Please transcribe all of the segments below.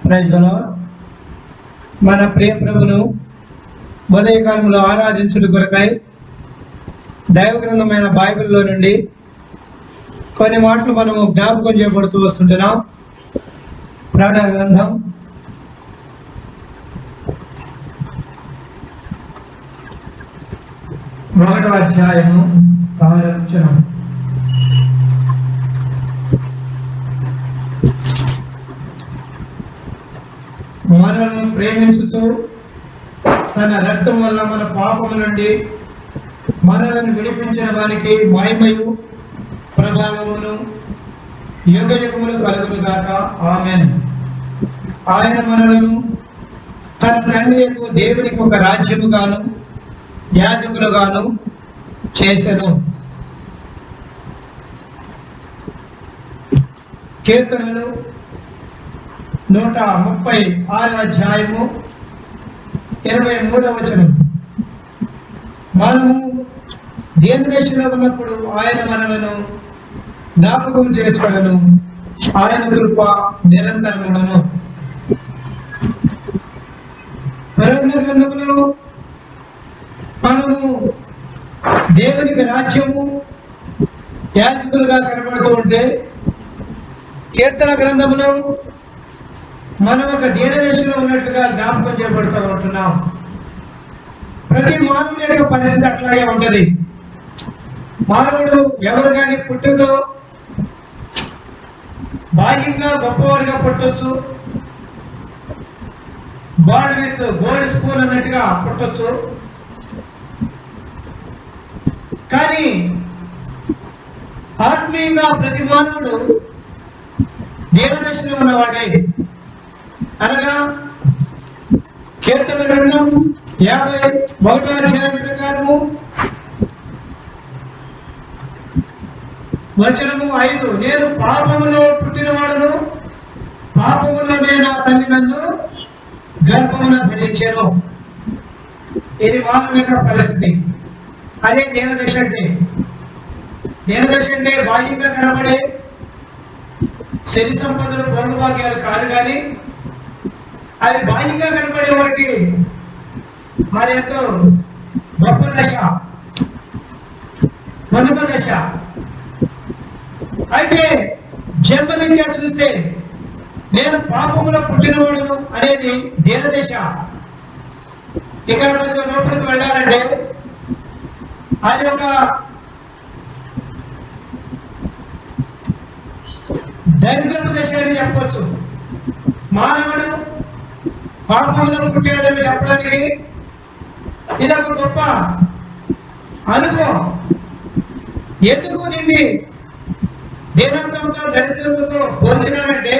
Praise the lord. మన ప్రియ ప్రభును ఉదయకాలంలో ఆరాధించుట కొరకై దైవ గ్రంథమైన బైబిల్లో నుండి కొన్ని మాటలు మనము జ్ఞాపకం చేయబడుతూ వస్తుంటున్నాం. ప్రకటన గ్రంథం 1వ అధ్యాయము 6వ వచనం. మనల్ని ప్రేమించుచు తన రక్తం వల్ల మన పాపము నుండి మనలను విడిపించిన వారికి మహిమయు ప్రభావమును యుగ యుగములు కలుగును గాక. ఆమేన్. ఆయన మనలను తన తండ్రియకు దేవునికి ఒక రాజ్యముగాను యాజకులుగాను చేసెను. కీర్తనలు 136వ అధ్యాయము 23వ వచనం. మనము దేశంలో ఉన్నప్పుడు ఆయన మనలను జ్ఞాపకం చేసుకోవలను, ఆయన కృప నిరంతరమును. ప్రకటన గ్రంథంలో మనము దేవునికి రాజ్యము యాజకులుగా కనబడుతూ ఉంటే, కీర్తన గ్రంథంలో మనం ఒక దేశంలో ఉన్నట్టుగా జ్ఞాపకం చేయబడుతూ ఉంటున్నాం. ప్రతి మానవుని యొక్క పరిస్థితి అట్లాగే ఉంటది. మానవుడు ఎవరు కానీ పుట్టుతో బాహ్యంగా గొప్పవారిగా పుట్టొచ్చు, గోల్డ్ స్పూన్ అన్నట్టుగా పుట్టొచ్చు. కానీ ఆత్మీయంగా ప్రతి మానవుడు దేవదశలో ఉన్నవాడే. అనగా కీర్తన గ్రంథం 51వ అధ్యాయం ప్రకారము వచనము 5, నేను పాపములో పుట్టినవాడును, పాపములోనే నా తల్లి నన్ను గర్భమున ధరించెను. ఇది మానవుని యొక్క పరిస్థితి. అదే దీనదశ అంటే. దీనదశ అంటే బాహ్యంగా కనబడే శరీర సంపదలు భోగభాగ్యాలు కాదు, కానీ అది బాహ్యంగా కనబడే వారికి మరి ఎంతో గొప్ప దశ, ఉన్నత దశ. అయితే జన్మదించా చూస్తే నేను పాపములో పుట్టినవాడును అనేది దీనదశ. ఇక కొంచెం లోపలికి వెళ్ళాలంటే అది ఒక దరిద్రపు దశ అని చెప్పవచ్చు. మానవుడు పాపంలో పుట్టాడని చెప్పడానికి ఇది ఒక గొప్ప అనుభవం. ఎందుకు దీన్ని దీనత్వంతో దరిద్రతతో పోల్చినాడంటే,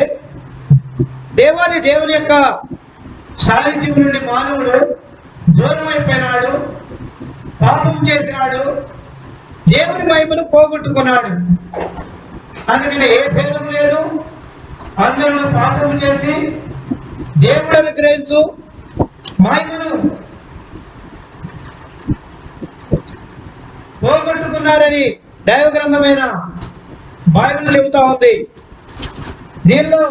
దేవుని యొక్క సాహిత్యం నుండి మానవుడు దూరం అయిపోయినాడు, పాపం చేసినాడు, దేవుని మహిమను పోగొట్టుకున్నాడు. అందుకని ఏ భేదం లేదు, అందరూ పాపం చేసి దేవుడు అనుగ్రహించు మహిమను పోగొట్టుకున్నారని దైవ గ్రంథమైన బైబిల్ చెబుతా ఉంది. దీనిలో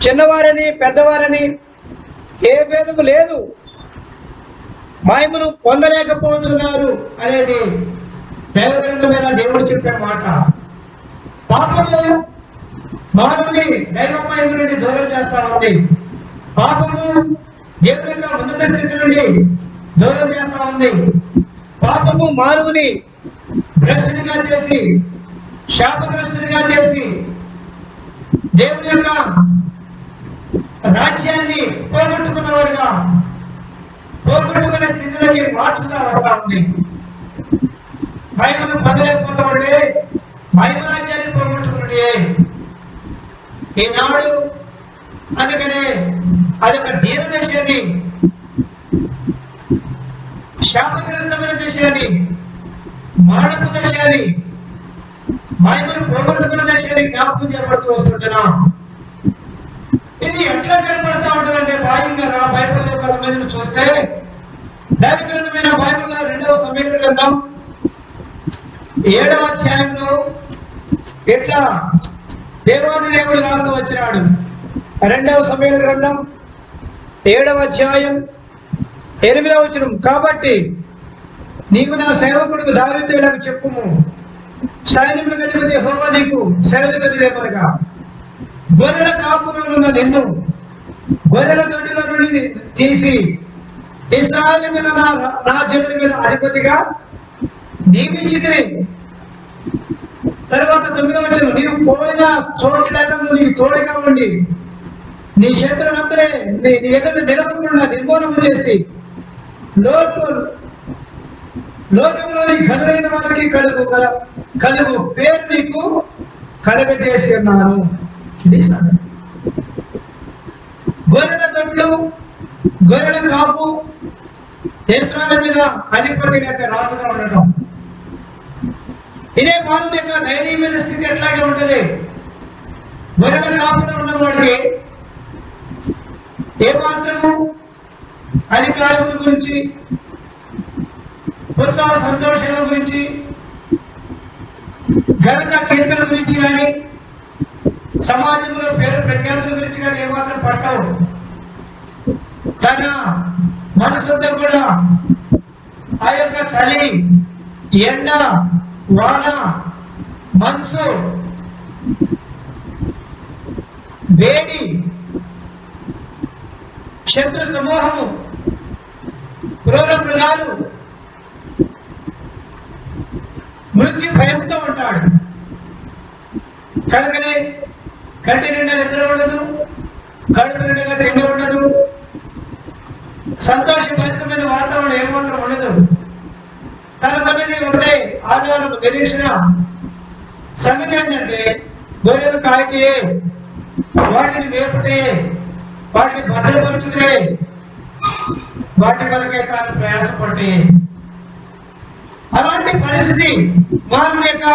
చిన్నవారని పెద్దవారని ఏ భేదము లేదు, మహిమను పొందలేకపోతున్నారు అనేది దైవ గ్రంథమైన దేవుడు చెప్పే మాట. పాపము మానవుని దైవ మహిమ నుండి దూరం చేస్తా ఉంది. పాపము దేవుని యొక్క ఉన్నత స్థితి నుండి దూరం చేస్తా ఉంది. పాపము మానవుని భ్రష్టునిగా చేసి, శాపగ్రస్తునిగా చేసి, దేవుని యొక్క రాజ్యాన్ని పోగొట్టుకున్నవాడుగా, పోగొట్టుకునే స్థితిలోకి మార్చుతా వస్తా ఉంది. మహిమను పొందలేకపోతామంటే మహిమ రాజ్యాన్ని పోగొట్టుకున్నాడే ఈనాడు. అందుకనే అదొక దీనదశ అని, శాపగ్రస్తమైన దశ అని, మానపు దశ అని, మహిమను పోగొట్టుకున్న దశ అని జ్ఞాపకం చేయబడుతూ వస్తుంటున్నాం. ఇది ఎట్లా కనబడతా ఉంటుందంటే, బాహ్యంగా బైబిల్లో కొంతమందిని చూస్తే దైవ గ్రంథమైన బైబిల్లో 2వ సమూయేలు గ్రంథం 7వ అధ్యాయంలో ఎట్లా దేవుడు రాస్తూ వచ్చినాడు. రెండవ సమూయేలు గ్రంథం 7వ అధ్యాయం 8వ వచనం. కాబట్టి నీవు నా సేవకుడు దావీదు ఇలాగ చెప్పుము, సైన్యములకు అధిపతి యెహోవా నీకు సెలవిచ్చుచున్నదేమనగా, గొర్రెల కాపురమున్న నిన్ను గొర్రెల దొడ్డిలో నుండి తీసి ఇశ్రాయేలు మీద నా జనుల మీద అధిపతిగా నియమించితిని. తర్వాత 9వ వచనం, నీవు పోయిన చోట్లను నీకు తోడుగా ఉండి నీ శత్రువులందరే నీ ఎదుట నిలవకుండా నిర్మూలన చేసి లోకంలోని ఘనులైన వారికి కలుగు పేరు నీకు కలుగజేసి ఉన్నాను. ఇది సంగతి. గొర్రెల దొడ్లు, గొర్రెల కాపు, ఇశ్రాయేలు మీద అధిపతి లేక రాజుగా ఉండటం, ఇదే మానవుని యొక్క దయనీయమైన స్థితి ఎట్లాగే ఉంటది. గొర్రెల కాపులో ఉన్నవాడికి ఏమాత్రము అధికారుల గురించి, ఉత్సాహ సంతోషాల గురించి, ఘనత కీర్తన గురించి కానీ, సమాజంలో పేరు ప్రఖ్యాతుల గురించి కానీ ఏమాత్రం పట్టవు. తన మనసంతా కూడా ఆ యొక్క చలి, ఎండ, వాన, మంచు, వేడి, శత్రు సమూహము, క్రూర మృగాలు, మృత్యు భయంతో ఉంటాడు. కనుకనే కంటి నిండా నిద్ర ఉండదు, కడుపు నిండుగా తిండి ఉండదు, సంతోషభరితమైన వాతావరణం ఏమాత్రం ఉండదు. తన పనిని ఒకటే ఆధారం తెలిసిన సంగతి ఏంటంటే, గొర్రెలు కాయటే, వాటిని వేపుటే, వాటిని భద్రపరుచుటే, వాటి వరకే తాను ప్రయాసపడే. అలాంటి పరిస్థితి మానవుని యొక్క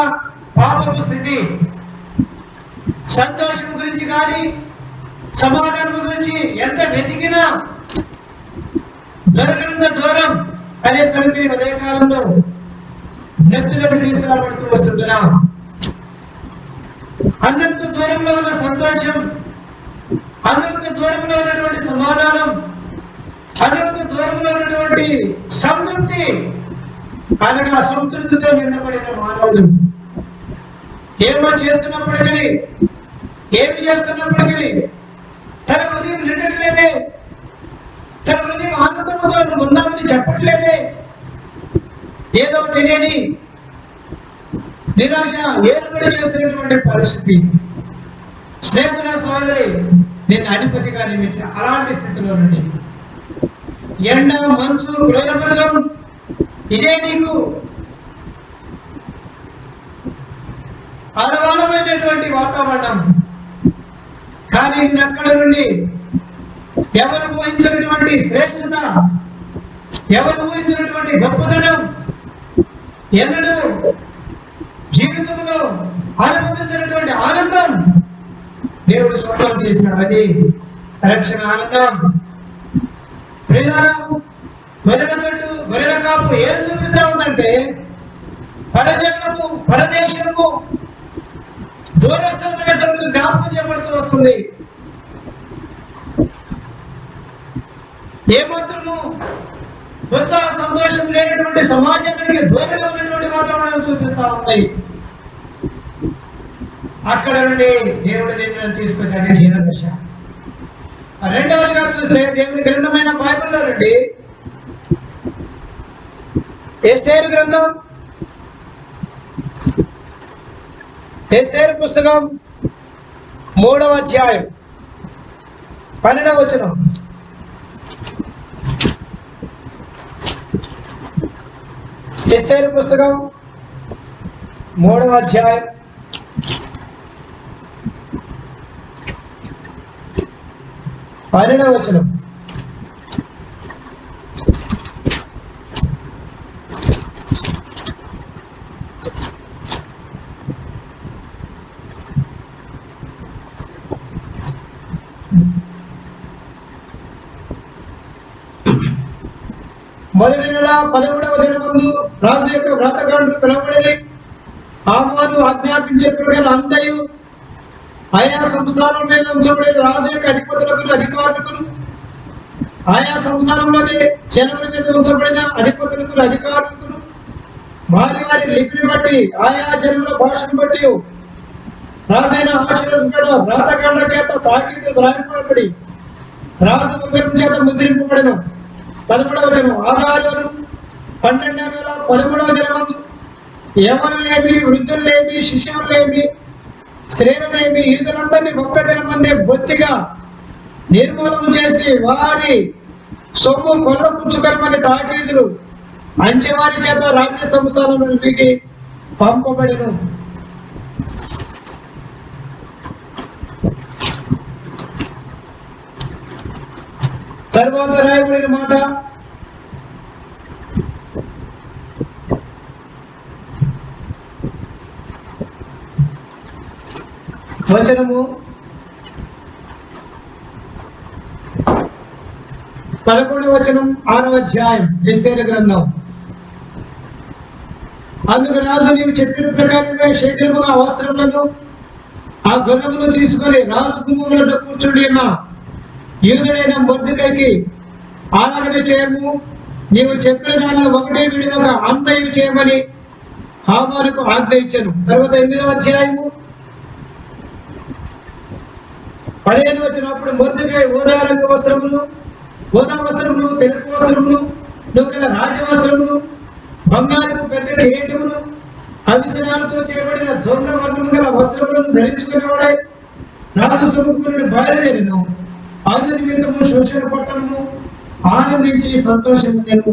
పాపపు స్థితి. సంతోషం గురించి కానీ, సమాధానం గురించి ఎంత వెతికినా దొరకనంత దూరం అనే సంగతి ఉదయకాలంలో జ్ఞప్తిలోకి తీసుకురాబడుతూ వస్తుంటున్నాం. అందరితో దూరంలో ఉన్న సంతోషం, అందరితో దూరంలో ఉన్నటువంటి సమాధానం, అందరితో దూరంలో ఉన్నటువంటి సంతృప్తి, అనగా సంతృప్తితో నిండబడిన మానవుడు ఏమో చేస్తున్నప్పటికీ, ఏమి చేస్తున్నప్పటికీ తన హృదయం నిండట్లేదే, తన హృదయం ఆనందంతో ఉన్నామని చెప్పట్లేదే. ఏదో తెలియని నిరాశ ఏర్పడి చేస్తున్నటువంటి పరిస్థితి. స్నేహితుల సోదరి, నేను అధిపతిగా నియమించిన అలాంటి స్థితిలో నుండి ఎండ, మంచు, క్రూర మృగం, ఇదే నీకు అనుకూలమైనటువంటి వాతావరణం. కానీ అక్కడ నుండి ఎవరు ఊహించినటువంటి శ్రేష్టత, ఎవరు ఊహించినటువంటి గొప్పతనం, ఎన్నడూ జీవితంలో అనుభవించినటువంటి ఆనందం దేవుడు స్వర్గం చేసినాడు. అది రక్షణ ఆనందం. గొర్రెల కాపు ఏం చూపిస్తా ఉందంటే, పరజనము, పరదేశము, దూరస్థులమైన సంగతులు జ్ఞాపకం చేయబడుతూ వస్తుంది. ఏమాత్రము ఉత్సాహ సంతోషం లేనటువంటి సమాజానికి దూరంగా ఉన్నటువంటి వాతావరణం చూపిస్తా ఉన్నాయి. అక్కడ నుండి దేవుడు నిర్ణయం తీసుకొచ్చి అదే జీవదశ. రెండవదిగా చూస్తే దేవుని గ్రంథమైన బైబిల్లో నుండి ఎస్తేరు గ్రంథం, ఎస్తేరు పుస్తకం 3వ అధ్యాయం 12వ వచనం. ఎస్తేరు పుస్తకం 3వ అధ్యాయం 12వ వచనం. మొదటి నెల 11వ దినమందు రాజు యొక్క వ్రాతగాండ్రు పిలువబడి హామాను ఆజ్ఞాపించిన ప్రకారం అంతయు ఆయా సంస్థానం మీద ఉంచబడిన రాజు యొక్క అధిపతులకు అధికారులకు, ఆయా సంస్థానంలోని జనముల మీద ఉంచబడిన అధిపతులకు అధికారులకు వారి వారి లిపిని బట్టి ఆయా జనుల భాషను బట్టి రాజైన ఆశీర్వదించబడ వ్రాతకాండ చేత తాకీదు వ్రాయబడి రాజు ముద్రం చేత ముద్రింపబడిన 11వ వచనం. ఆధారాలు 12,13వ వచనమందు యవనులేమి, వృద్ధులేమి, శిశువులేమి, స్త్రీలనేమి ఈదులందరినీ ఒక్క దినమందే బొత్తిగా నిర్మూలన చేసి వారి సొమ్ము కొల్లపుచ్చుకొనమని తాకీదులు అంచెవారి చేత రాజ్య సంస్థానానికి పంపబడెను. తరువాత రాయబడిన మాట, వచనము 11వ వచనం 6వ అధ్యాయం ఎస్తేరు గ్రంథం. అందుకు రాజు నీవు చెప్పిన ప్రకారమే శీఘ్రముగా వస్త్రములను ఆ గుర్రమును తీసుకొని రాజు గుమ్మములతో కూర్చుండి ఉన్న యూదుడైన మొర్దెకైకి ఆరాధన చేయము. నీవు చెప్పిన దానిలో ఒకటే విడివక అంతయు చేయమని హామానుకు ఆజ్ఞ ఇచ్చాను. తర్వాత 8వ అధ్యాయము 15వ వచనం. అప్పుడు మొర్దెకై ఊదా రంగు వస్త్రములు, ఊదా వస్త్రములు, తెలుపు వస్త్రములు, నూకల రాజవస్త్రములు, బంగారపు పెద్ద కిరీటములు, అవిసనాలతో చేయబడిన ధూమ్ర వర్ణము గల వస్త్రములను ధరించుకునేవాడై రాజు సముఖమును బయలుదేరిను. అందు నిమిత్తము శోషణ పట్టణము ఆనందించి సంతోషము నేను.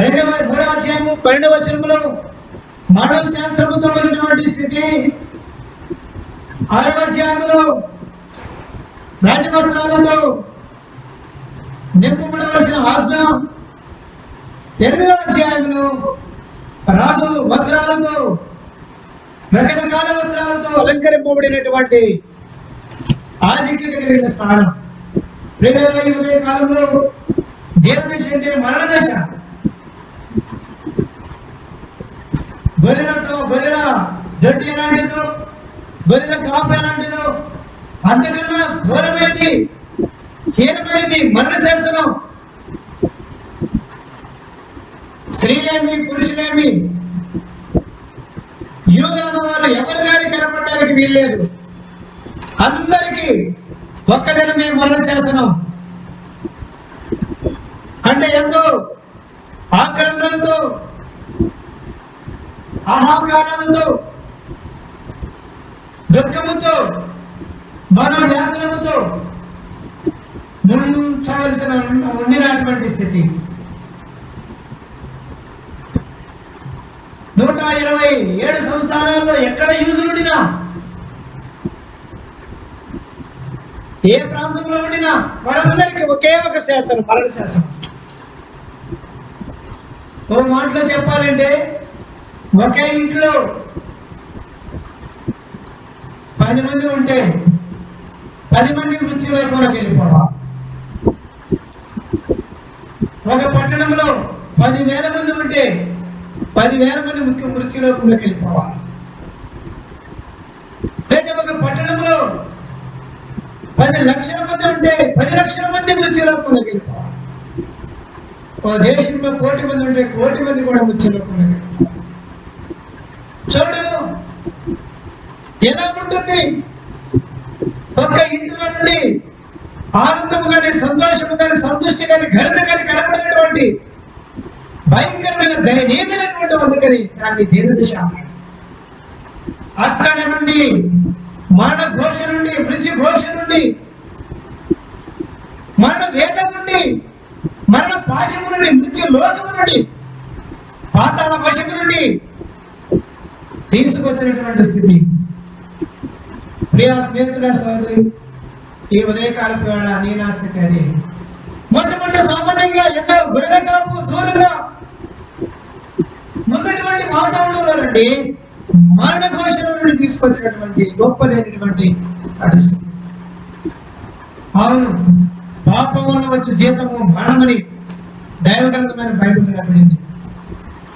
2వ అధ్యాయము 12వ వచనములో మానవ శాస్త్రముతో ఉన్నటువంటి స్థితి, 6వ అధ్యాయంలో రాజవస్త్రాలతో నింపబడవలసిన ఆజ్ఞ, 8వ అధ్యాయంలో రాజు వస్త్రాలతో రకరకాల వస్త్రాలతో అలంకరింపబడినటువంటి ఆధిక్యత కలిగిన స్థానం. ఉదయ కాలంలో దేవదశ అంటే మరణ దశ. గొర్రెల జట్టు ఎలాంటిదో, గొర్రెల కాపు ఎలాంటిదో అంతకన్నా ఘోరమైనది, హీనమైనది మరణ శాసనం. స్త్రీలేమి పురుషులేమి యూదాను వారు ఎవరు గాని కనపడడానికి వీల్లేదు. అందరికీ ఒక్క దినమే మరణ శాసనం. అంటే ఎంతో ఆక్రందనతో, ఆహాకారాలతో, దుఃఖముతో, మనోవ్యాకులముతో ముంచవలసిన ఉండినటువంటి స్థితి. 127 సంస్థానాల్లో ఎక్కడ యూదులుడినా, ఏ ప్రాంతంలో ఉండినా వారందరికీ ఒకే ఒక శాసనం, మరణ శాసనం. ఓ మాటలో చెప్పాలంటే ఒకే ఇంట్లో 10 మంది ఉంటే 10 మంది మృత్యులోకి వెళ్ళిపోవాలి. ఒక పట్టణంలో 10,000 మంది ఉంటే 10,000 మంది మృత్యులోకంలోకి వెళ్ళిపోవాలి. లేదా ఒక పట్టణంలో 10 లక్షల మంది ఉంటే 10 లక్షల మంది మృత్యులోకంలోకి వెళ్ళిపోవాలి. ఓ దేశంలో 1 కోటి మంది ఉంటే 1 కోటి మంది కూడా మృత్యులోకంలోకి వెళ్ళిపోవాలి. చూడు ఎలా ఉంటుంది. ఒక్క ఇంటిలో నుండి ఆనందము కానీ, సంతోషము కానీ, సంతృష్టి కానీ, ఘనత కానీ కనబడినటువంటి భయంకరమైన దయనీయమైనటువంటి అందుకని దాన్ని దీనదశ. అక్కడ నుండి మరణ ఘోష నుండి, మృత్యు ఘోష నుండి, మరణ వేదం నుండి, మరణ పాశము నుండి, మృత్యు లోకము నుండి, పాతాళ వశము నుండి తీసుకొచ్చినటువంటి స్థితి. ప్రియా స్నేహితుల సోదరి, ఈ ఉదయకాలపు వేళ నీ నా స్థితి అది. మొట్టమొదటి సామాన్యంగా ఎన్నో గురకాపు దూరంగా ఉన్నటువంటి వాతావరణంలో నుండి మరణ ఘోషణ నుండి తీసుకొచ్చినటువంటి గొప్పదైనటువంటి పరిస్థితి. అవును, పాపం వల్ల వచ్చే జీతము మరణమని దైవగ్రంథమైన బైబిల్ రాబడింది.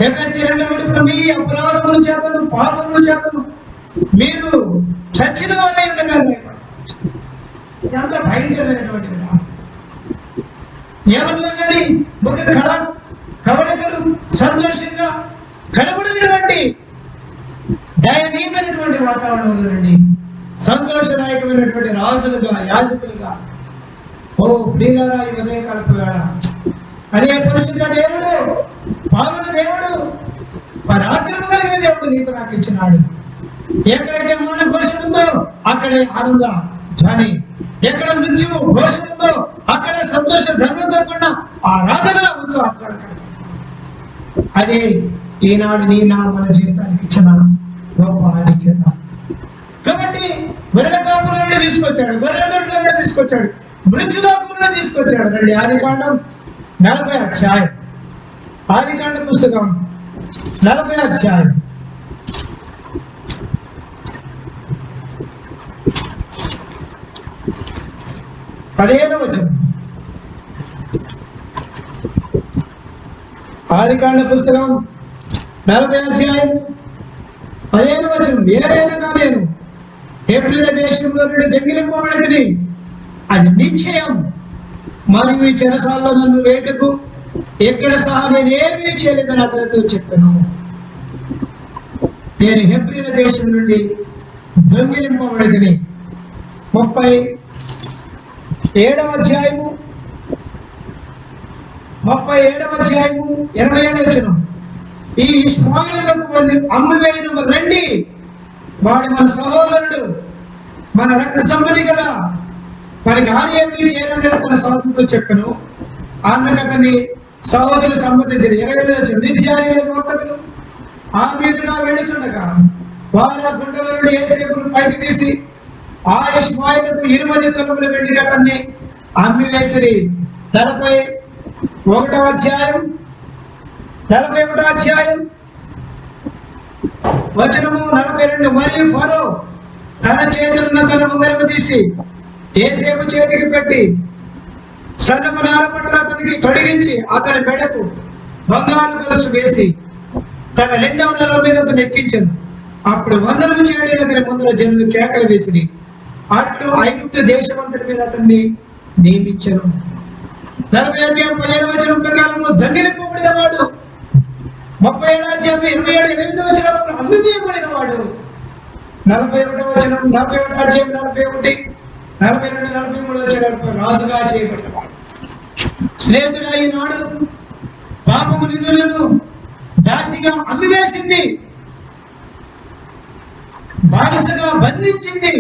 ఎఫెసీ 2:1 మీ అపరాధముల చేతను, పాపముల చేతను మీరు చచ్చిన వారే ఉండగా ఎంత భయంకరమైనటువంటి ఏమన్నా కానీ ఒక కవడకలు సంతోషంగా కనబడినటువంటి దయనీయమైనటువంటి వాతావరణంలోనండి సంతోషదాయకమైనటువంటి రాజులుగా యాజకులుగా ఓ ప్రియులారా ఈ ఉదయకాలపు వేళ అదే పరిశుద్ధ దేవుడు పావన దేవుడు పరాక్రమం కలిగిన దేవుడు నీకు నాకు ఇచ్చినాడు. ఎక్కడైతే మన ఘోష ఉందో అక్కడే ఆనంద ధ్వని, ఎక్కడ మృత్యువు ఘోష ఉందో అక్కడ సంతోష ధర్మంతో కూడిన ఆరాధన ఉత్సాహం. అదే ఈనాడు నీ నా మన జీవితానికి ఇచ్చిన గొప్ప ఆధిక్యత. కాబట్టి గొర్రెల కాపులను తీసుకొచ్చాడు, గొర్రెల దొడ్లను తీసుకొచ్చాడు, మృత్యులోకంలో తీసుకొచ్చాడు. రండి ఆదికాండం 40వ అధ్యాయం, ఆదికాండ పుస్తకం 40వ అధ్యాయం 15వ వచనం. ఆదికాండ పుస్తకం 40వ అధ్యాయం 15వ వచనం. ఏదైనా నేను హెబ్రీయుల దేశంలో నుండి దొంగిలింపబడితిని, అది నిశ్చయం. మరియు ఈ చెరసాల్లో నన్ను వేటకు ఎక్కడ సహా నేను ఏమీ చేయలేదని అతనితో చెప్పాను. నేను హెబ్రీయుల దేశం నుండి దొంగిలింపబడితిని. 37వ అధ్యాయము 27వ వచనం. ఈ ఇష్మాయిలుకు అమ్మివేయడం రండి, వాడు మన సహోదరుడు, మన రక్త సంబంధి కదా, మనకి హాని ఏమీ చేయలేదని తన సహోదరుతో చెప్పను. అందుకు అతన్ని సహోదరులు సమ్మతించిన. 20వ వచనం. విద్యార్థి వర్తకులు ఆ మీదుగా వెళ్ళుచుండగా వారు ఆ గుంటల నుండి యోసేపును పైకి తీసి ఆ ఇష్మాయిలుకు 20 తులముల వెండి అతన్ని అమ్మివేసిరి. 41వ అధ్యాయం వచనము 42. మరియు ఫరో తన చేతులున్న తన ఉంగరము తీసి యోసేపు చేతికి పెట్టి సన్నపు నార పట్ల అతనికి తొడిగించి అతని మెడకు బంగారు గొలుసు వేసి తన 2వ నెల మీద అతను ఎక్కించాను. అప్పుడు వందనము చేయడానికి అతని ముందర జనులు కేకలు వేసిరి. అట్లు ఐగుప్తు దేశమంతటి మీద అతన్ని నియమించను. 40వ వచనం ప్రకారము దొంగిలింపబడిన వాడు, 37వ అధ్యాయం 27-28 వచనాలను అమ్మివేయబడిన వాడు, 41వ వచనం 41వ అధ్యాయం 41, 42, 43 వచనాలకు రాజుగా చేయబడిన వాడు. స్నేహితుడు అయినాడు పాపము నిన్ను దాసిగా అమ్మివేసింది, బానిసగా బంధించింది.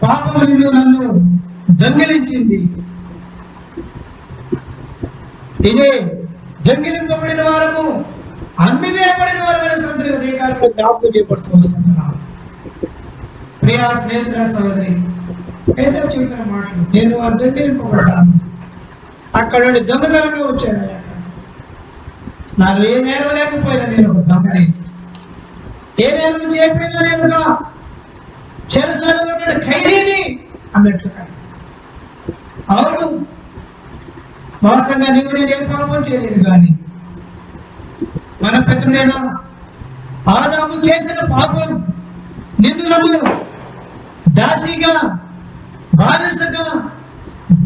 పాపము నన్ను దొంగిలించింది. ఇదే దొంగిలింపబడిన వారము, అమ్మివేయబడిన వారమైన సందర్భ దేశాలకు జ్ఞాపకం చేయబడుతూ వస్తున్నాను. ప్రియా స్నేహితుల సహోదరి, యేసేపు చెబుతున్న మాటలు, నేను వారు దొంగిలింపబడ్డాను, అక్కడ నుండి దొంగతనంగా వచ్చాను. నాకు ఏ నేరం లేకపోయినా నేను ఒక దొంగని, ఏ నేరం చేయకపోయినా నేను ఒక చెరసాలలో ఖైదీని అన్నట్లుగా. అవును, వాస్తవంగా నీవు నేను ఏం పాపం చేయలేదు, కానీ మన పితృడైన ఆదాము చేసిన పాపం నన్ను దాసిగా, బానిసగా,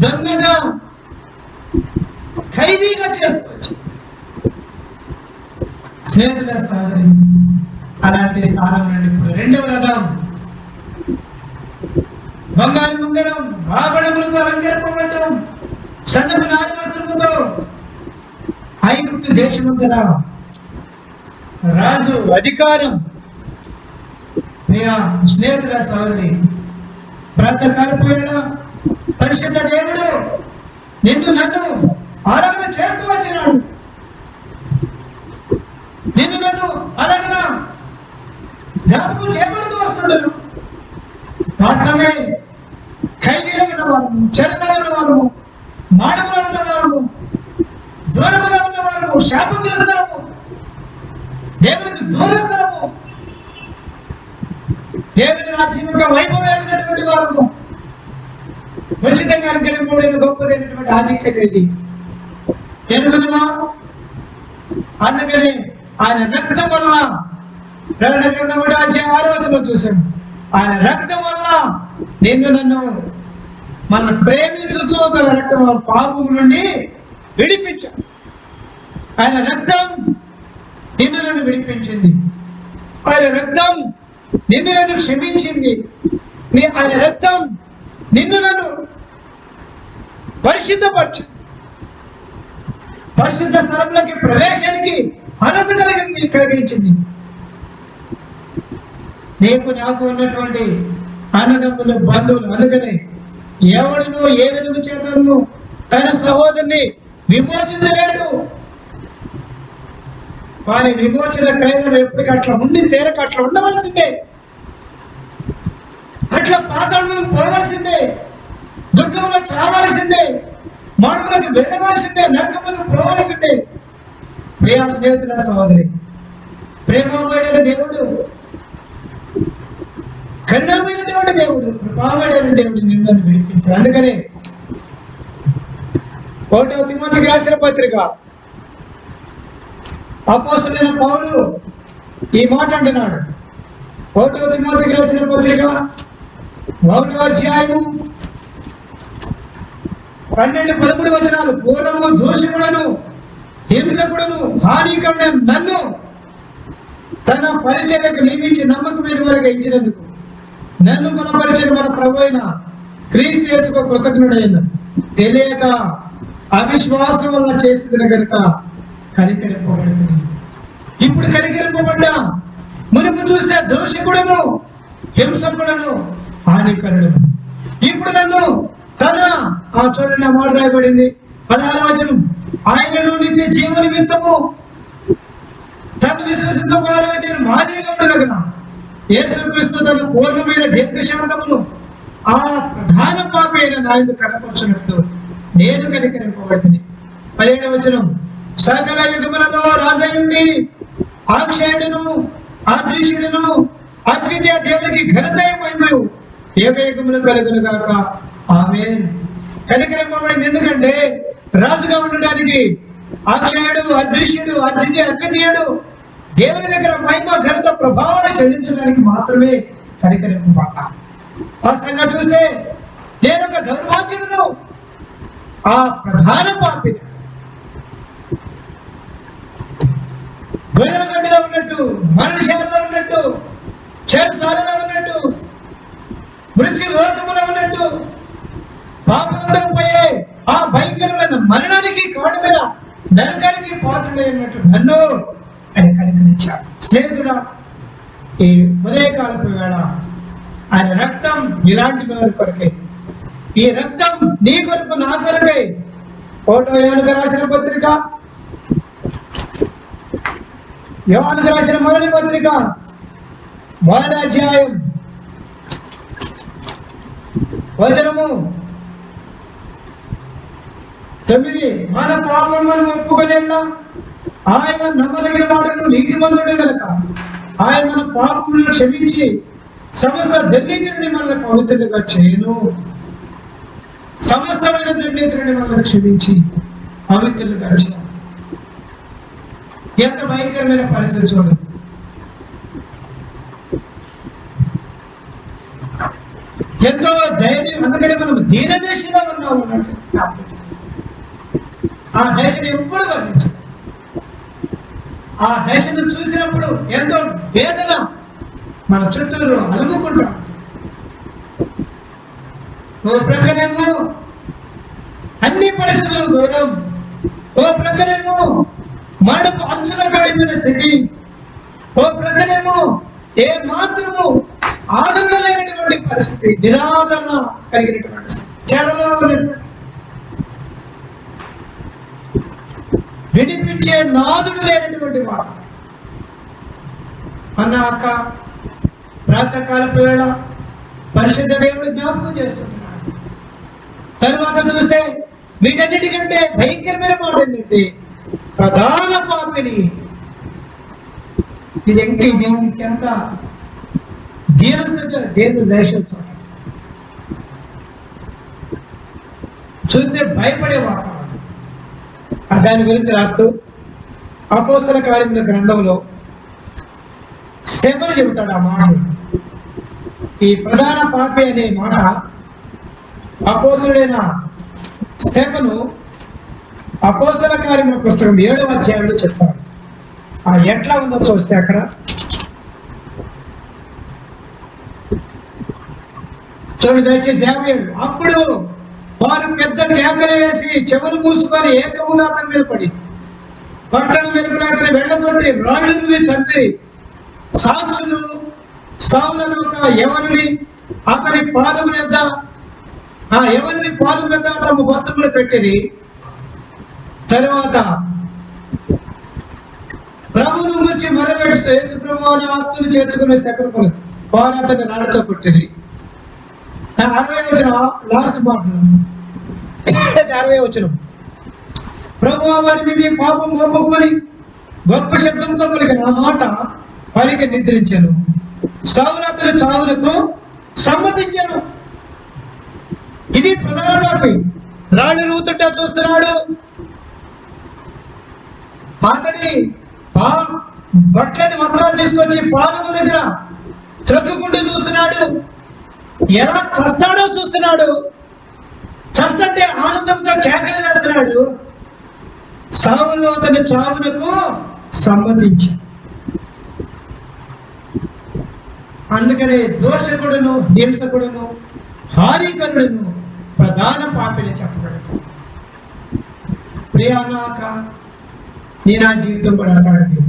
దొంగగా, ఖైదీగా చేసుకోవచ్చు. స్నేహితుల సహోదరి, అలాంటి స్థానం నుండి ఇప్పుడు 2వ రథం బంగారు ఉంగరం, ఆభరణములతో అలంకరింపబడటం, సన్నపు నార వస్త్రముతో ఐగుప్తు దేశమంతట రాజు అధికారం. స్నేహితుల సహోదరి, బ్రతకాలపోయిన పరిశుద్ధ దేవుడు నన్ను ఆరాధన చేస్తూ వచ్చినాడు. నన్ను ఆరాధన జ్ఞాపకం చేపడుతూ వస్తున్నాడు. వాస్తవమే ఖైదీలో ఉన్నవారు, చెరలో ఉన్నవారు, మానవులో ఉన్నవారు, దూరముగా ఉన్నవారు, శాపగ్రస్తము, దేవునికి దూరస్థలము, దేవుని రాజ్యం యొక్క వైభవమైనటువంటి వారు ఉచితంగా గెలుపబడిన గొప్పదైనటువంటి ఆధిక్యత ఇది. ఎరుగుదమా? అందుకని ఆయన రక్తం వలన ప్రకటన గ్రంథం 1:6 చూసాం. ఆయన రక్తం వల్ల నిన్ను నన్ను మన ప్రేమించు తన రక్తం పాపం నుండి విడిపించాడు. ఆయన రక్తం నిన్ను నన్ను విడిపించింది. ఆయన రక్తం నిన్ను నన్ను క్షమించింది. ఆయన రక్తం నిన్ను నన్ను పరిశుద్ధపరిచింది. పరిశుద్ధ స్థలంలోకి ప్రవేశానికి అర్హత కలిగించింది. నీకు నాకు ఉన్నటువంటి అన్నదమ్ములు, బంధువులు, అందుకనే ఎవడును ఏ విధము చేతను తన సహోదరుని విమోచించలేడు. వారి విమోచన క్రయం ఎప్పటికీ అట్లా ఉండి తేరక అట్లా ఉండవలసిందే. అట్లా పాతాళంలో పోవలసిందే, దుఃఖంలో చావలసిందే, మార్పులకు వెళ్ళవలసిందే, నరకములకు పోవలసిందే. ప్రియా స్నేహితుల సహోదరి, ప్రేమమైన దేవుడు, కరుణమైనటువంటి దేవుడు, కృపామయుడైన దేవుడు నిన్ను విడిపించాడు. అందుకనే 1 తిమోతికి రాసిన పత్రిక అపోస్తలుడైన పౌలు ఈ మాట అంటున్నాడు. 1 తిమోతికి రాసిన పత్రిక 1వ అధ్యాయము 12-13 వచనాలు. పూర్వము దోషకుడను, హింసకుడను, హానికరుడైన నన్ను తన పరిచర్యకు నియమించి నమ్మకమైన వారికి ఇచ్చినందుకు నన్ను బలపరిచిన మన ప్రభు అయిన క్రీస్తు యేసుకు కృతజ్ఞుడైన, తెలియక అవిశ్వాసం వల్ల చేసిన కనుక కనికరింపబడుతుంది. ఇప్పుడు కనికరింపబడ్డా, మునుపు చూస్తే దోషకుడను, హింసకుడను, హానికరుడను. ఇప్పుడు నన్ను తన చూడండి ఆ మాట రాయబడింది 16వ వచనం. ఆయనను నిత్య జీవ నిమిత్తము తను విశ్వసించే వారు నేను మాదిరిగా ఉండగలను. యేసుక్రీస్తు తన పూర్ణమైన దీర్ఘశాంతమును ఆ ప్రధాన పాపి అయిన నాయకుడు కనపరచినట్టు నేను కనికరింపబడుతుంది. 17వ వచనం. సకల యుగములలో రాజయుండి ఆక్షేయుడును, అదృశ్యుడును, అద్వితీయ దేవునికి ఘనతయమైనవి ఏకయుగములు కలుగును గాక. ఆమేన్. కనికరింపబడింది. ఎందుకంటే రాజుగా ఉండడానికి అక్షయుడు, అదృశ్యుడు, అద్వితీయుడు దేవుని దగ్గర మహిమ, ఘనత, ప్రభావాన్ని చెల్లించడానికి మాత్రమే కనికరింపబడ్డా. వాస్తవంగా చూస్తే నేను ఒక దౌర్భాగ్యుడును, ఆ ప్రధాన పాపిని. గొర్రెల గడ్డిలో ఉన్నట్టు, మనుషులలో ఉన్నట్టు, చెరసాలలో ఉన్నట్టు, మృత్యు లోకములో ఉన్నట్టు, పాపంతో పోయే ఆ భయంకరమైన మరణానికి కారణమైన నరకానికి పాత్రుడైనట్టు నన్ను ఆయన కనికరించాడు. స్నేహితుడా, ఈ ఉదయకాలపు వేళ ఆయన రక్తం ఇలాంటి వారి కొరకే. ఈ రక్తం నీ కొరకు, నా కొరకే. 1వ యోహానుకు రాసిన పత్రిక, యోహానుకు రాసిన మొదటి పత్రిక 1వ అధ్యాయం వచనము 9. మన పాపములను ఒప్పుకొనేలా ఆయన నమ్మదగిన వాడును, నీతిమంతుడే గనక ఆయన మన పాపములను క్షమించి సమస్త దుర్నీతిని మనల్ని పవిత్రులుగా చేయను. సమస్తమైన దుర్నీతిని మనల్ని క్షమించి పవిత్రులుగా చేయను. ఎంత భయంకరమైన పరిస్థితి చూడండి. ఎంతో ధైర్యం. అందుకని మనం దీనదశలో ఉన్నాం అన్నట్టు. ఆ దశను ఎప్పుడు వర్ణించాలి. ఆ దశను చూసినప్పుడు ఎంతో వేదన మన చుట్టూరు అలుముకుంటాం. ఓ ప్రక్కనేమో అన్ని పరిస్థితులు దూరం, ఓ ప్రక్కనేమో మడుపు అంచుల గడిపిన స్థితి, ఓ ప్రక్కనేమో ఏ మాత్రము ఆదరణ లేనటువంటి పరిస్థితి, నిరాదరణ కలిగినటువంటి స్థితి, చెరలో ఉన్నటువంటి విడిపించే నాదుడు లేనటువంటి వాడు. అన్న అక్క ప్రాతకాలపు వేళ పరిశుద్ధ దేవుడు జ్ఞాపకం చేస్తుంటున్నాడు. తరువాత చూస్తే వీటన్నిటికంటే భయంకరమైన మాట ఏంటంటే ప్రధాన పాపిని. ఇది ఇంకెంత దీనస్థితి, దేని దేశోత్సవం చూస్తే భయపడే వాతావరణం. దాని గురించి రాస్తూ అపోస్తల కార్యముల గ్రంథంలో స్టెఫెను చెబుతాడు ఆ మాట. ఈ ప్రధాన పాపి అనే మాట అపోస్తుడైన స్టెఫెను అపోస్తల కార్యముల పుస్తకం 7వ అధ్యాయంలో చెప్తాడు. ఎట్లా ఉందో చూస్తే అక్కడ చూడండి దయచేసి 57. అప్పుడు వారు పెద్ద కేకలు వేసి చెవులు మూసుకొని ఏకముగా అతని మీద పడి పట్టణ వెలుపల అతని వెళ్ళగొట్టి రాళ్ళుని చంపి సాక్షులు సౌలను ఎవరిని అతని పాదముల యొద్ద తమ వస్త్రములు పెట్టింది. తరువాత ప్రభువును గురించి మరవేస్తూ యేసు ప్రభువు అనే ఆత్మను చేర్చుకుని ఎక్కడ వారు అతన్ని రాళ్ళతో కొట్టింది. 60వ వచనం లాస్ట్ మాట 60వ వచనం. ప్రభువు వారి మీద పాపం మోపకుమని గొప్ప శబ్దంతో పలికిన ఆ మాట పలికి నిద్రించాను. సౌలు అతని చావులకు సమ్మతించాను. ఇది ప్రధాన రాళ్ళు రూతుంటే చూస్తున్నాడు. అతని బట్టలని వస్త్రాలు తీసుకొచ్చి పాదము దగ్గర త్రొక్కుకుంటూ చూస్తున్నాడు. ఎలా చస్తాడో చూస్తున్నాడు. చస్తుంటే ఆనందంతో కేకలు వేస్తున్నాడు. సౌలు అతని చావునకు సమ్మతించాడు. అందుకనే దోషకుడును, హింసకుడును, హానికరుడును ప్రధాన పాపిని చెప్పబడతాడు. ప్రియానాక నీ నా జీవితం కూడా అటాడిది.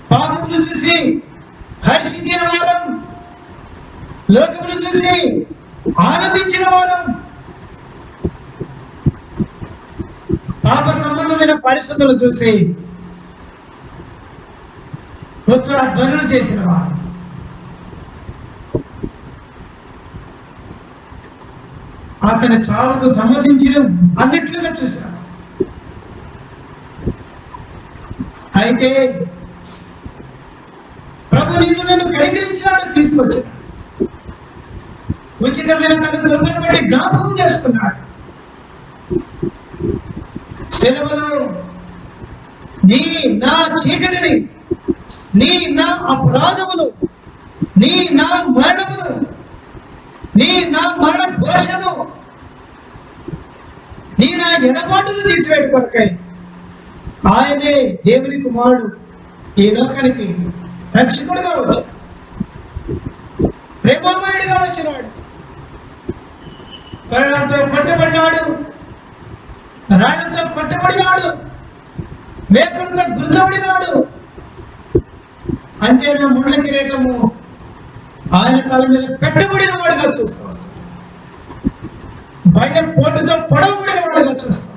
పాపమును చూసి హర్షించిన వారం, లోకమును చూసి ఆనందించిన వారం, పాప సంబంధమైన పరిస్థితులు చూసి ఉత్తర ధ్వనులు చేసిన వారు, అతని చావుకు సమ్మతించిన అన్నిట్లుగా చూశారు. అయితే ప్రభు నిన్ను నన్ను కనికరించినాడు, తీసుకొచ్చాడు. ఉచితమైన తన కృపను బట్టి జ్ఞాపకం చేసుకున్నాడు. సెలవులో నీ నా చీకటిని, నీ నా అపరాధమును, నీ నా మరణమును, నీ నా మరణ ఘోషను, నీ నా ఎడబాటును తీసివేడు కొరకై ఆయనే దేవుని కుమారుడు ఈ లోకానికి రక్షకుడుగా వచ్చాడు. ప్రేమమయుడిగా వచ్చినాడు. కొరడాలతో కొట్టబడినాడు, రాళ్లతో కొట్టబడినాడు, మేకులతో గుర్తబడినాడు. అంతేనా ముళ్ళ కిరీటము ఆయన తల మీద పెట్టబడిన వాడుగా చూస్తూ వస్తాడు. బయట పోటుతో పొడవబడిన వాడుగా చూస్తూ వస్తాడు.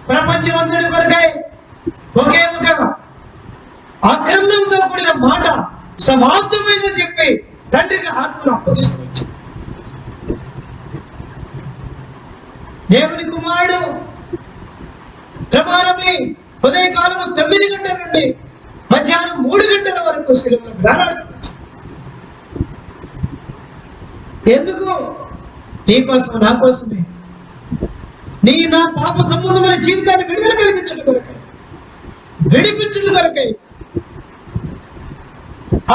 ప్రపంచమంతటి కొరకై ఒకే ఒక ఆక్రమణంతో కూడిన మాట సమాప్తమైందని చెప్పి తండ్రికి ఆత్మను అప్పగిస్తూ వచ్చాడు. దేవుని కుమారుడు ప్రమాణమే ఉదయకాలము 9 గంటల నుండి మధ్యాహ్నం 3 గంటల వరకు శిలువలో వేలాడుతూ. ఎందుకు? నీ కోసం, నా కోసమే. నీ నా పాప సంబంధమైన జీవితాన్ని విడుదల కలిగించడం కొరకై, విడిపించడం కొరకై,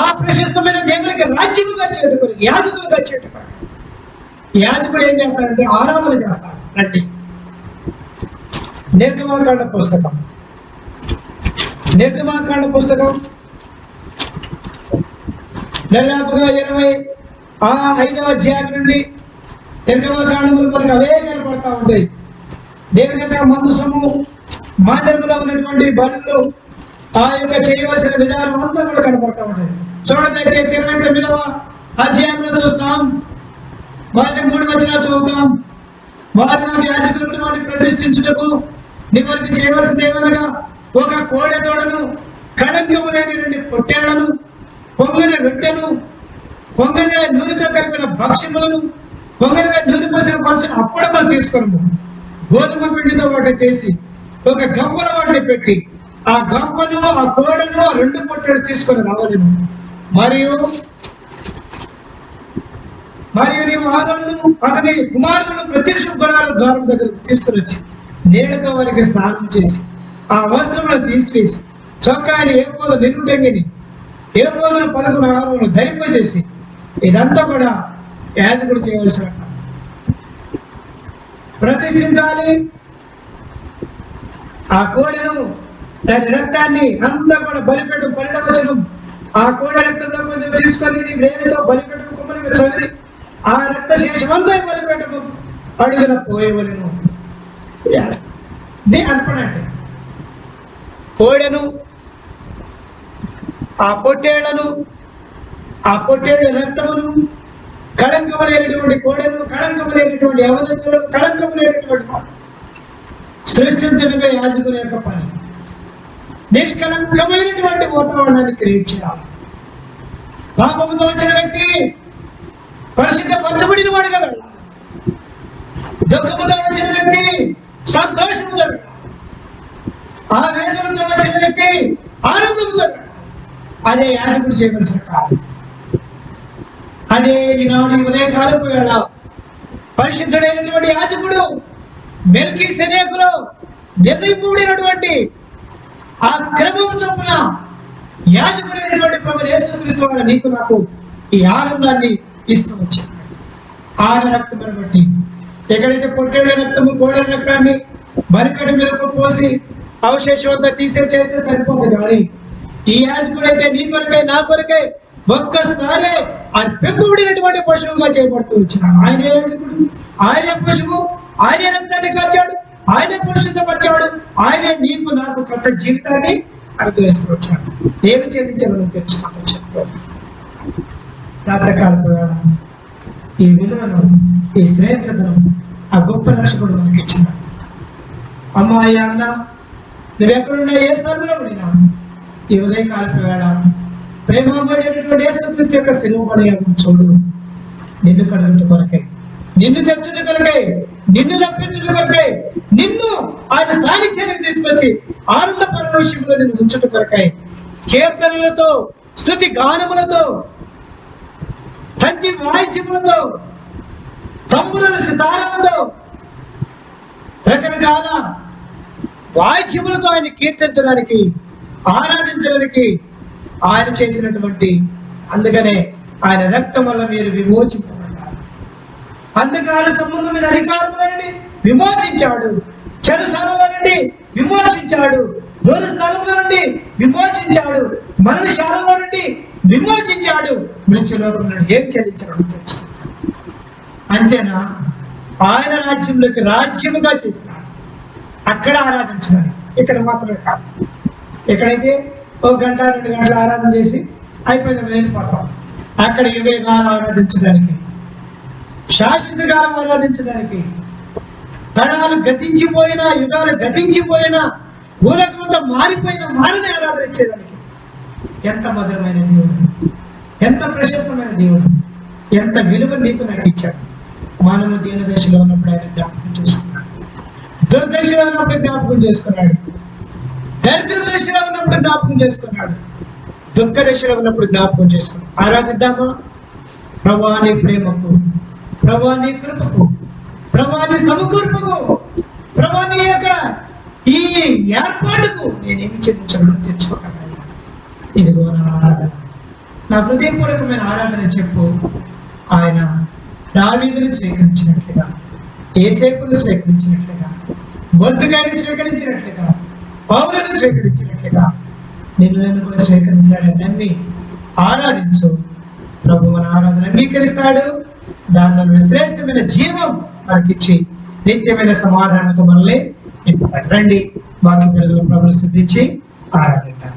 ఆ ప్రశస్తమైన దేవునికి రాజ్యముగా చేయడం కొరకు, యాజకులుగా చేయడం కొరకు. యాజకుడు ఏం చేస్తాడంటే ఆరాధన చేస్తాడు. రండి, నిర్గమాకాండ పుస్తకం 25వ అధ్యాయం నుండి నిర్గమాకాండములు మనకు అవే కనపడతా ఉంటాయి. దేవుని యొక్క మందసము, మందిరంలో ఉన్నటువంటి బలులు, ఆ యొక్క చేయవలసిన విధానం అంతా కూడా కనపడతా ఉంటాయి. చూడండి దయచేసి 29వ అధ్యాయంలో చూస్తాం. వారిని 3 వచనాలు చదువుతాం. వారు నాకు యాజకులను వాటిని ప్రతిష్ఠించుటకు నీ వారికి చేయవలసింది ఏమనగా ఒక కోడె తోడను, కళంకము లేని 2 పొట్టేళ్లను, పొంగని రొట్టెను, పొంగని నూనెతో కలిపిన భక్ష్యములను, పొంగని నూనె పోసిన పరుసను అప్పడమని తీసుకున్నాము. గోధుమ పిండితో వాటిని చేసి ఒక గంపల వాటిని పెట్టి ఆ గంపను, ఆ కోడను, ఆ 2 పొట్టెలు తీసుకొని రావాలను. మరియు నీవు ఆరోను అతని కుమారులను ప్రత్యక్ష గుణాల ద్వారం దగ్గరకు తీసుకుని వచ్చి నీళ్లతో వారికి స్నానం చేసి ఆ వస్త్రములను తీసివేసి చొక్కాని ఏఫోదు నిలుటంగిని ఏఫోదును 11 ఆహారములు ధరింపజేసి ఇదంతా కూడా యాజకుడు చేయవలసిన ప్రతిష్ఠించాలి. ఆ కోడెను దాని రక్తాన్ని అంతా కూడా బలిపెట్టు 12వ వచనం, ఆ కోడె రక్తంలో కొంచెం తీసుకొని నీ వేలితో బలిపెట్టు కుమ్మని చదివి ఆ రక్త శేషమంతా బలిపెట్టము అడుగున పోయేవలను. అర్పణ అంటే కోడెను, ఆ పొట్టేళ్లను, ఆ పొట్టేళ్ల రక్తమును, కళంకము లేనటువంటి కోడెను, కళంకము లేనటువంటి యవనస్తులను, కళంకము లేనటువంటి సృష్టించడమే యాజకుల యొక్క పని. నిష్కలంకమైనటువంటి వాతావరణాన్ని క్రియేట్ చేయాలి. పాపముతో వచ్చిన వ్యక్తి పరిశుద్ధ పంచబడిన వాడిగా వెళ్ళాలి. దుఃఖముతో వచ్చిన వ్యక్తి సంతోషముతో వెళ్ళాలి. ఆ వేదనతో వచ్చిన వ్యక్తి ఆనందముతో వెళ్ళాలి. అదే యాజకుడు చేయవలసిన కాలం. అదే ఈనాడు ఉదయకాలపు వేళ పరిశుద్ధుడైనటువంటి యాజకుడు మెల్కీసెదెకులో నిర్ణయింపబడినటువంటి ఆ క్రమం చొప్పున యాజకుడైనటువంటి ప్రభువు యేసుక్రీస్తు వారు నీకు నాకు ఈ ఆనందాన్ని ఇస్తూ వచ్చాడు. ఆయన రక్తమును బట్టి ఎక్కడైతే పొట్టేళ్ల రక్తము, కోడెల రక్తాన్ని బలిపీఠం మీదకు పోసి అవశేషం అంతా చేస్తే సరిపోతుంది. కానీ ఈ యాజకుడైతే నీ కొరకై నా కొరకై ఒక్కసారే ఆ పెంపబడినటువంటి పశువుగా చేయబడుతూ వచ్చినాడు. ఆయనే యాజకుడు, ఆయనే పశువు, ఆయనే రక్తాన్ని కార్చాడు, ఆయనే పరిశుద్ధపరిచాడు, ఆయనే నీకు నాకు కొత్త జీవితాన్ని అనుగ్రహిస్తూ వచ్చాడు. ఏమి చెల్లించాలని తెచ్చుకుంటూ చెప్తాను. రాత్రికాలపు ఈ విలువను, ఈ శ్రేష్టతను ఆ గొప్ప రక్షకుడు మనకి ఇచ్చినాడు. అమ్మాయి అన్న నువ్వెక్కడున్నా, ఏ స్థలంలో ఉన్నా ఈ ఉదయకాలపు వేళ ప్రేమమైనటువంటి యేసుక్రీస్తు యొక్క శిలువ బలియాగం చూడు. నిన్ను కడుగుట కొరకై, నిన్ను తెచ్చుట కొరకై, నిన్ను రప్పించుట కొరకై, నిన్ను ఆయన సాన్నిధ్యానికి తీసుకొచ్చి ఆనంద పరవశంలో నిన్ను ఉంచుట కొరకై కీర్తనలతో, స్తుతి గానములతో, తంతి వాయిద్యములతో, తమ్ముల సితారాలతో, రకరకాల వాయిద్యములతో ఆయన కీర్తించడానికి, ఆరాధించడానికి ఆయన చేసినటువంటి, అందుకనే ఆయన రక్తం వల్ల మీరు విమోచింపబడ్డారు. అంధకార సంబంధమైన అధికారముల నుండి విమోచించాడు, చెరసాలలో నుండి విమోచించాడు, దూర స్థలంలో నుండి విమోచించాడు, మనుషాలలో నుండి విమోచించాడు, మృత్యులోకం నుండి ఏం చెల్లించడం తెచ్చాడు. అంతేనా? ఆయన రాజ్యంలోకి రాజ్యముగా చేసినాడు. అక్కడ ఆరాధించినాడు, ఇక్కడ మాత్రమే కాదు. ఎక్కడైతే 1 గంట 2 గంటలు ఆరాధన చేసి అయిపోయింది వెళ్ళిపోతాం. అక్కడ యుగాలు ఆరాధించడానికి, శాశ్వత కాలం ఆరాధించడానికి, తరాలు గతించిపోయినా, యుగాలు గతించిపోయినా, ఊరకంతా మారిపోయిన మారిని ఆరాధన చేయడానికి ఎంత మధురమైన దేవుడు, ఎంత ప్రశస్తమైన దేవుడు, ఎంత విలువ నీకు నాకు ఇచ్చాడు. మానవ దీన దశలో ఉన్నప్పుడు ఆయన జ్ఞాపకం చేసుకున్నాడు, దుర్దశలో ఉన్నప్పుడు జ్ఞాపకం చేసుకున్నాడు, దరిద్ర దశలో ఉన్నప్పుడు జ్ఞాపకం చేసుకున్నాడు, దుఃఖ దశలో ఉన్నప్పుడు జ్ఞాపకం చేసుకున్నాడు. ఆరాధిద్దామా? ప్రభువా నీ ప్రేమకు, ప్రభువా నీ కృపకు, ప్రభువా నీ సమకూర్పుకు, ప్రభువా నీ యొక్క ఈ ఏర్పాటుకు నేనేమి చెల్లించడం తెచ్చుకోగలను. ఇదిగో నా ఆరాధన, నా హృదయపూర్వకమైన ఆరాధన చెప్పు. ఆయన దావీదుని స్వీకరించినట్లుగా, యేసేపును స్వీకరించినట్లుగా, బొద్దుగాని స్వీకరించినట్లుగా, పౌరులను స్వీకరించినట్లుగా నిన్ను కూడా స్వీకరించాడని నమ్మి ఆరాధించు. ప్రభు మన ఆరాధన అంగీకరిస్తాడు. దానిలో శ్రేష్టమైన జీవం మనకిచ్చి నిత్యమైన సమాధానంతో మనల్ని నింపుతాడు. రండి వాక్య పిల్లలు ప్రభుని స్తుతించి ఆరాధిద్దాం.